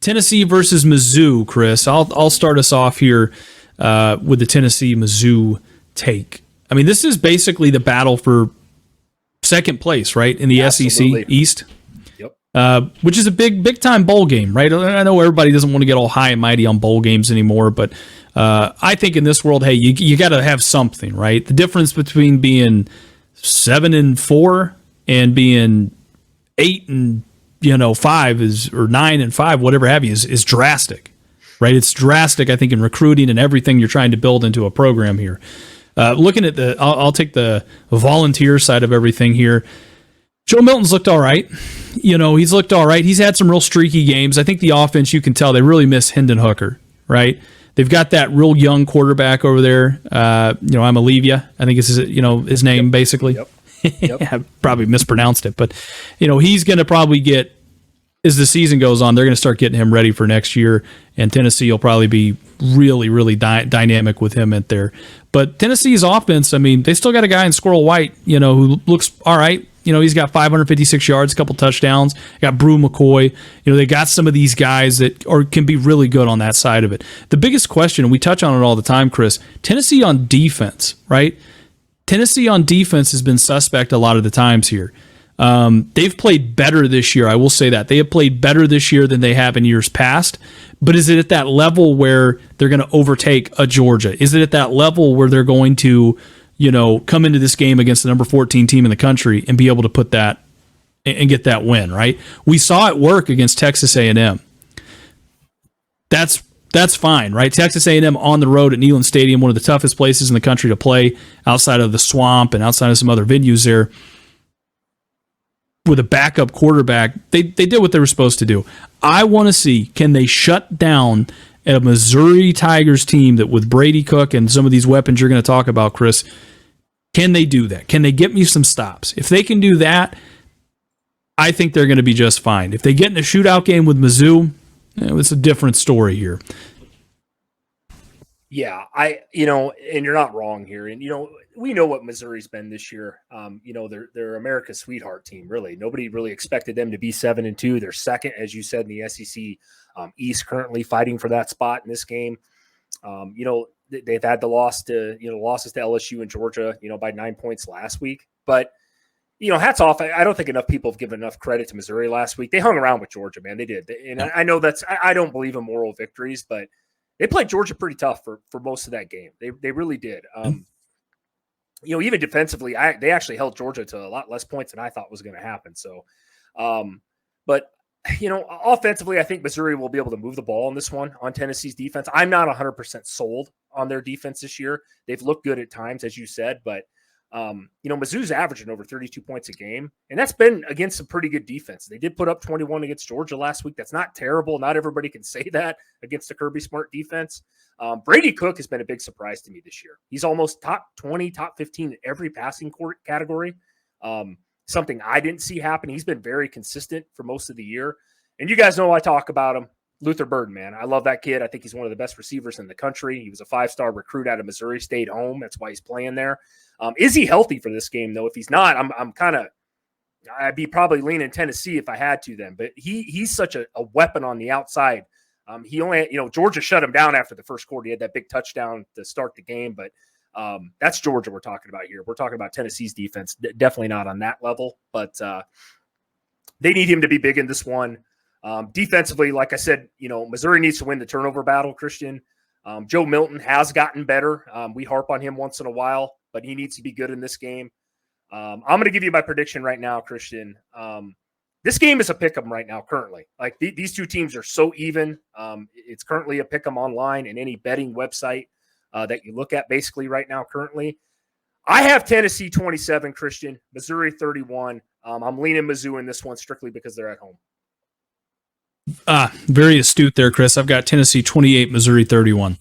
Tennessee versus Mizzou, Chris. I'll start us off here with the Tennessee-Mizzou take. I mean, this is basically the battle for second place, right, in the Absolutely. SEC East. Yep. Which is a big time bowl game, right? I know everybody doesn't want to get all high and mighty on bowl games anymore, but I think in this world, hey, you got to have something, right? The difference between being 7-4 and being 8-5 is, or 9-5, whatever have you, is drastic, right? It's drastic, I think, in recruiting and everything you're trying to build into a program here. Looking at I'll take the volunteer side of everything here. Joe Milton's looked all right. He's looked all right. He's had some real streaky games. I think the offense, you can tell they really miss Hendon Hooker, right? They've got that real young quarterback over there. I'm Olivia, I think is his name, basically. Yep. I probably mispronounced it, but he's going to probably get, as the season goes on, they're going to start getting him ready for next year, and Tennessee will probably be really, really dynamic with him at there. But Tennessee's offense, I mean, they still got a guy in Squirrel White, who looks all right. He's got 556 yards, a couple touchdowns. Got Brew McCoy. They got some of these guys that can be really good on that side of it. The biggest question, and we touch on it all the time, Chris, Tennessee on defense, right? Tennessee on defense has been suspect a lot of the times here. They've played better this year. I will say that. They have played better this year than they have in years past. But is it at that level where they're going to overtake a Georgia? Is it at that level where they're going to come into this game against the number 14 team in the country and be able to put that and get that win, right? We saw it work against Texas A&M. That's fine, right? Texas A&M on the road at Neyland Stadium, one of the toughest places in the country to play outside of the Swamp and outside of some other venues there. With a backup quarterback, they did what they were supposed to do. I want to see, can they shut down a Missouri Tigers team that with Brady Cook and some of these weapons you're going to talk about, Chris, can they do that? Can they get me some stops? If they can do that, I think they're going to be just fine. If they get in a shootout game with Mizzou, it's a different story here. Yeah, and you're not wrong here. And, we know what Missouri's been this year. They're America's sweetheart team, really. Nobody really expected them to be 7-2. They're second, as you said, in the SEC East, currently fighting for that spot in this game. They've had the losses to LSU and Georgia, by 9 points last week. But, hats off. I don't think enough people have given enough credit to Missouri last week. They hung around with Georgia, man. They did. And I know I don't believe in moral victories, but they played Georgia pretty tough for most of that game. They really did. Even defensively, they actually held Georgia to a lot less points than I thought was going to happen. So, but offensively, I think Missouri will be able to move the ball on this one on Tennessee's defense. I'm not 100% sold on their defense this year. They've looked good at times, as you said, but Mizzou's averaging over 32 points a game, and that's been against some pretty good defense. They did put up 21 against Georgia last week. That's not terrible. Not everybody can say that against a Kirby Smart defense. Brady Cook has been a big surprise to me this year. He's almost top 20, top 15 in every passing category. Something I didn't see happen. He's been very consistent for most of the year. And you guys know I talk about him. Luther Burden, man. I love that kid. I think he's one of the best receivers in the country. He was a 5-star recruit out of Missouri, stayed home. That's why he's playing there. Is he healthy for this game, though? If he's not, I'd be probably leaning Tennessee if I had to then. But he's such a weapon on the outside. He only, Georgia shut him down after the first quarter. He had that big touchdown to start the game, but that's Georgia we're talking about here. We're talking about Tennessee's defense. Definitely not on that level, but they need him to be big in this one. Defensively, like I said, Missouri needs to win the turnover battle, Christian. Joe Milton has gotten better. We harp on him once in a while, but he needs to be good in this game. I'm going to give you my prediction right now, Christian. This game is a pick'em right now, currently. Like these two teams are so even. It's currently a pick'em online in any betting website that you look at basically right now currently. I have Tennessee 27, Christian, Missouri 31. I'm leaning Mizzou in this one strictly because they're at home. Very astute there, Chris. I've got Tennessee 28, Missouri 31.